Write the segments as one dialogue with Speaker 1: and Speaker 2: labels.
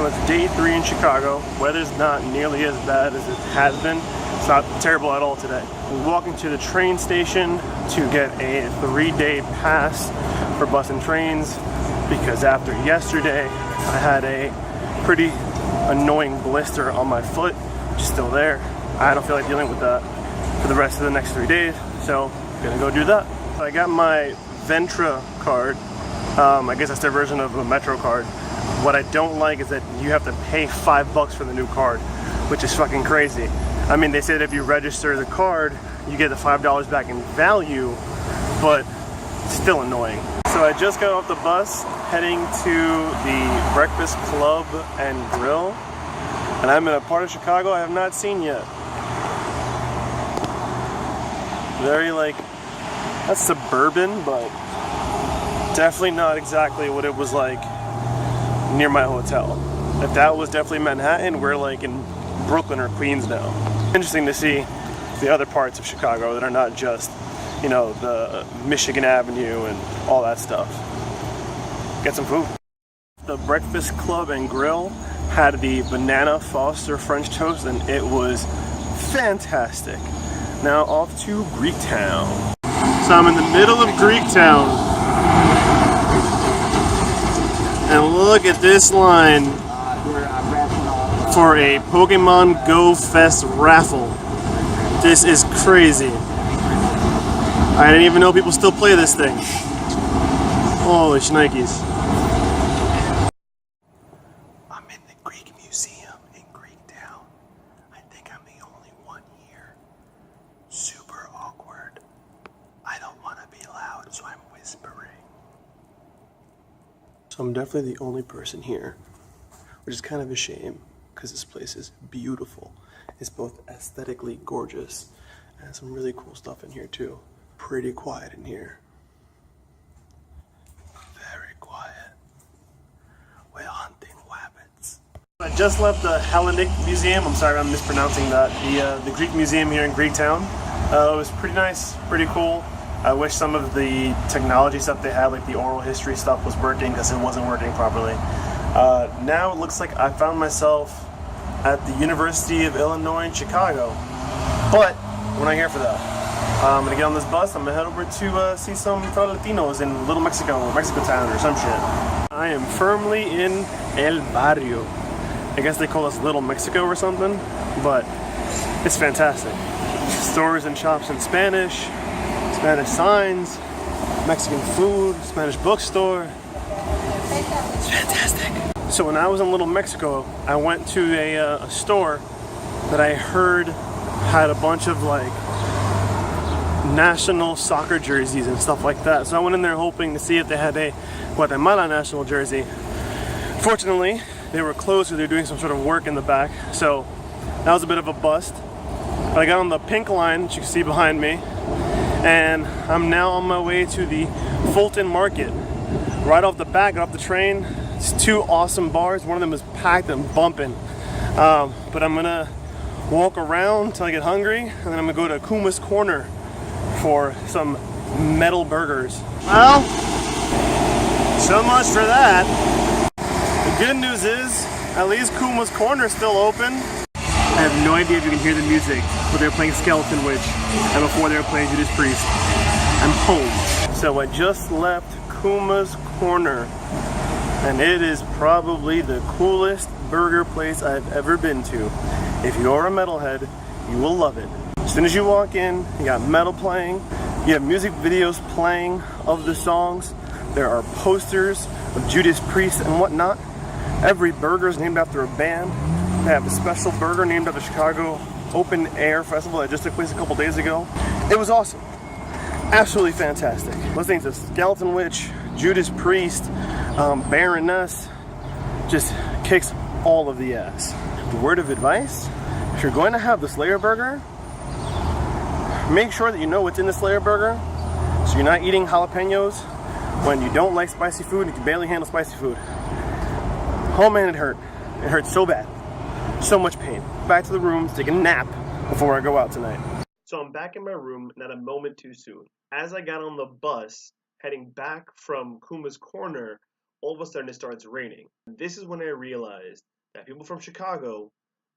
Speaker 1: So it's day 3 in Chicago. Weather's not nearly as bad as it has been. It's not terrible at all today. We're walking to the train station to get a 3-day pass for bus and trains because after yesterday I had a pretty annoying blister on my foot, which is still there. I don't feel like dealing with that for the rest of the next 3 days, so I'm gonna go do that. I got my Ventra card. I guess that's their version of a Metro card. What I don't like is that you have to pay $5 for the new card, which is fucking crazy. I mean, they say that if you register the card, you get the $5 back in value, but it's still annoying. So I just got off the bus heading to the Breakfast Club and Grill, and I'm in a part of Chicago I have not seen yet. Very that's suburban, but definitely not exactly what it was like near my hotel. If that was definitely Manhattan, we're like in Brooklyn or Queens now. Interesting to see the other parts of Chicago that are not just, you know, the Michigan Avenue and all that stuff. Get some food. The Breakfast Club and Grill had the Banana Foster French toast and it was fantastic. Now off to Greektown. So I'm in the middle of Greektown. And look at this line for a Pokemon Go Fest raffle. This is crazy. I didn't even know people still play this thing. Holy shnikes. I'm in the Greek Museum in Greektown. I think I'm the only one here. Super awkward. I don't want to be loud, so I'm whispering. So I'm definitely the only person here, which is kind of a shame because this place is beautiful. It's both aesthetically gorgeous and some really cool stuff in here too. Pretty quiet in here. Very quiet. We're hunting rabbits. I just left the Hellenic Museum. I'm sorry I'm mispronouncing that. The Greek Museum here in Greektown. It was pretty nice, pretty cool. I wish some of the technology stuff they had, like the oral history stuff, was working because it wasn't working properly. Now it looks like I found myself at the University of Illinois in Chicago, but we're not here for that. I'm gonna get on this bus. I'm gonna head over to see some fellow Latinos in Little Mexico or Mexico Town or some shit. I am firmly in El Barrio. I guess they call us Little Mexico or something, but it's fantastic. Stores and shops in Spanish, Spanish signs, Mexican food, Spanish bookstore. It's fantastic. So when I was in Little Mexico, I went to a store that I heard had a bunch of like national soccer jerseys and stuff like that. So I went in there hoping to see if they had a Guatemala national jersey. Fortunately, they were closed, so they're doing some sort of work in the back. So that was a bit of a bust. But I got on the pink line, which you can see behind me, and I'm now on my way to the Fulton Market. Right off the bat, got off the train. It's 2 awesome bars. One of them is packed and bumping. But I'm gonna walk around until I get hungry, and then I'm gonna go to Kuma's Corner for some metal burgers. Well, so much for that. The good news is, at least Kuma's Corner is still open. I have no idea if you can hear the music, but they're playing Skeleton Witch, and before they were playing Judas Priest. I'm home. So I just left Kuma's Corner, and it is probably the coolest burger place I've ever been to. If you're a metalhead, you will love it. As soon as you walk in, you got metal playing, you have music videos playing of the songs, there are posters of Judas Priest and whatnot. Every burger is named after a band. They have a special burger named after the Chicago Open Air Festival that just took place a couple days ago. It was awesome. Absolutely fantastic. Listening to Skeleton Witch, Judas Priest, Baroness, just kicks all of the ass. The word of advice, if you're going to have the Slayer burger, make sure that you know what's in the Slayer burger, so you're not eating jalapenos when you don't like spicy food and you can barely handle spicy food. Oh man, it hurt. It hurt so bad. So much pain. Back to the room to take a nap before I go out tonight. So I'm back in my room, not a moment too soon. As I got on the bus heading back from Kuma's Corner all of a sudden it starts raining. And this is when I realized that people from Chicago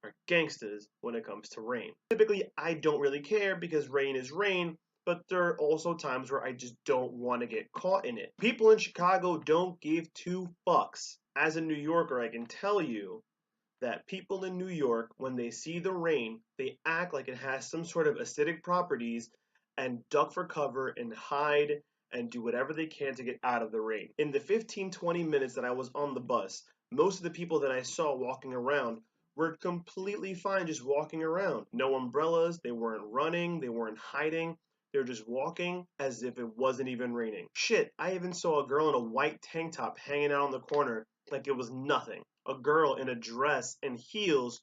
Speaker 1: are gangsters when it comes to rain. Typically, I don't really care because rain is rain, but there are also times where I just don't want to get caught in it. People in Chicago don't give two fucks. As a New Yorker, I can tell you that people in New York, when they see the rain, they act like it has some sort of acidic properties and duck for cover and hide and do whatever they can to get out of the rain. In the 15-20 minutes that I was on the bus, most of the people that I saw walking around were completely fine just walking around. No umbrellas, they weren't running, they weren't hiding. They were just walking as if it wasn't even raining. Shit, I even saw a girl in a white tank top hanging out on the corner like it was nothing. A girl in a dress and heels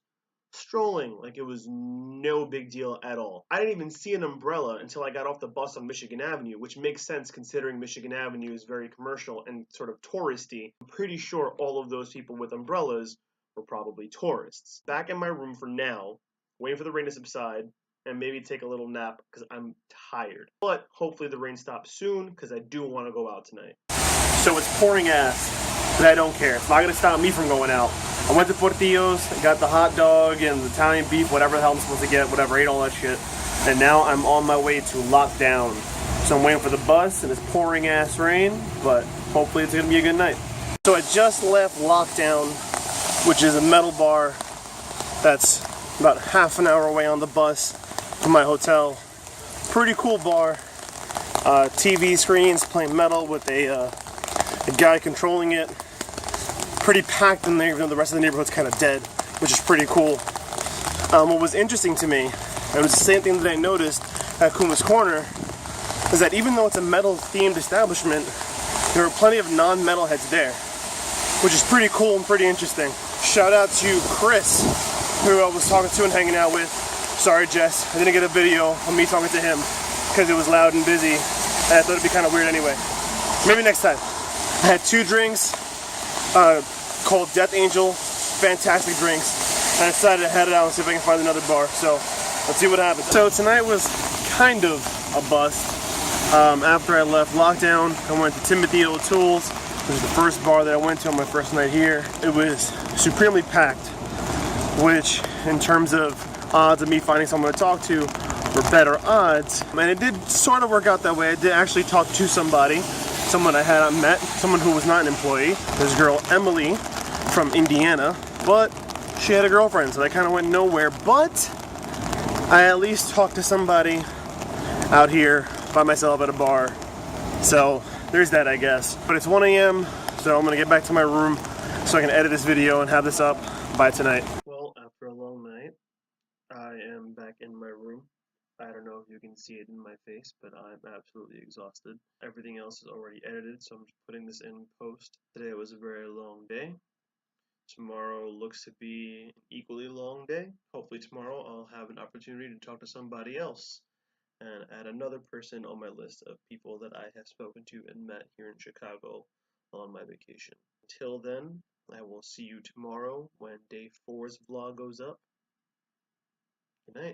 Speaker 1: strolling like it was no big deal at all. I didn't even see an umbrella until I got off the bus on Michigan Avenue, which makes sense considering Michigan Avenue is very commercial and sort of touristy. I'm pretty sure all of those people with umbrellas were probably tourists. Back in my room for now, waiting for the rain to subside, and maybe take a little nap because I'm tired. But hopefully the rain stops soon because I do want to go out tonight. So it's pouring ass, but I don't care. It's not going to stop me from going out. I went to Portillo's, got the hot dog and the Italian beef, whatever the hell I'm supposed to get, whatever, ate all that shit. And now I'm on my way to lockdown. So I'm waiting for the bus and it's pouring ass rain, but hopefully it's going to be a good night. So I just left Lockdown, which is a metal bar that's about half an hour away on the bus from my hotel. Pretty cool bar. TV screens playing metal with a guy controlling it. Pretty packed in there, even though the rest of the neighborhood's kind of dead, which is pretty cool. What was interesting to me, and it was the same thing that I noticed at Kuma's Corner, is that even though it's a metal-themed establishment, there are plenty of non-metalheads there, which is pretty cool and pretty interesting. Shout out to Chris, who I was talking to and hanging out with. Sorry, Jess, I didn't get a video of me talking to him because it was loud and busy, and I thought it'd be kind of weird anyway. Maybe next time. I had 2 drinks called Death Angel, fantastic drinks, and I decided to head it out and see if I can find another bar, so let's see what happens. So tonight was kind of a bust. After I left Lockdown, I went to Timothy O'Toole's, which was the first bar that I went to on my first night here. It was supremely packed, which in terms of odds of me finding someone to talk to were better odds. And it did sort of work out that way. I did actually talk to somebody, someone I had met, someone who was not an employee. This girl, Emily, from Indiana, but she had a girlfriend, so that kind of went nowhere. But I at least talked to somebody out here by myself at a bar. So there's that, I guess. But it's 1 a.m., so I'm gonna get back to my room so I can edit this video and have this up by tonight. Well, after a long night, I am back in my room. I don't know if you can see it in my face, but I'm absolutely exhausted. Everything else is already edited, so I'm just putting this in post. Today was a very long day. Tomorrow looks to be an equally long day. Hopefully tomorrow I'll have an opportunity to talk to somebody else and add another person on my list of people that I have spoken to and met here in Chicago on my vacation. Until then, I will see you tomorrow when day 4's vlog goes up. Good night.